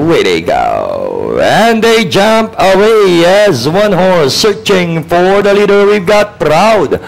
away they go. And they jump away as one horse searching for the leader. We've got Proud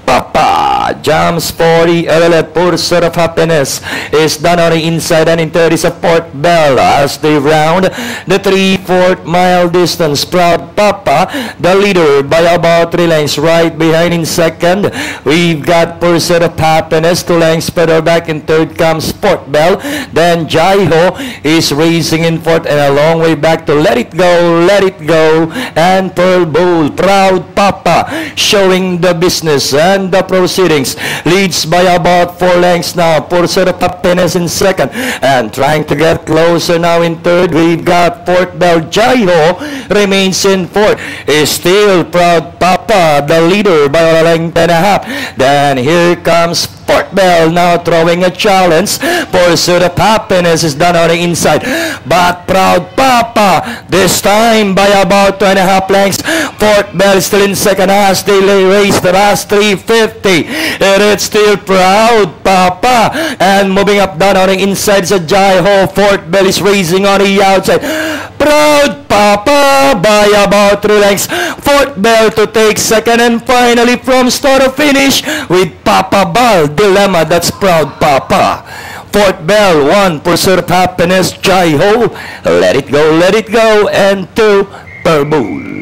Papa jumps for the LLF. Pursuit of Happiness is done on the inside, and in third is a Port Bell as they round the 3/4 mile distance. Proud Papa, the leader by about 3 lengths. Right behind in second, we've got Pursuit of Happiness, 2 lengths further back. In third comes Port Bell. Then Jaiho is racing in fourth, and a long way back to Let It Go, and Pearl Bowl. Proud Papa showing the business and the proceedings, leads by about 4 lengths now. Pursuit of Happiness in second, and trying to get closer now in third, we've got Port Bell. Jaiho remains in fourth, is still Proud Papa, the leader by a length and a half. Then here comes Port Bell now throwing a challenge. Pursuit of Happiness is done on the inside, but Proud Papa this time by about 2.5 lengths. Port Bell is still in second as they race the last 350. And it's still Proud Papa, and moving up down on the inside is a Jaiho. Port Bell is racing on the outside. Proud Papa by about 3 lengths. Port Bell to take second, and finally from start to finish with Papa Ball Dilemma. That's Proud Papa. Port Bell 1, Pursuit of Happiness. Jaiho, Let It Go, and 2, Pearl Bowl.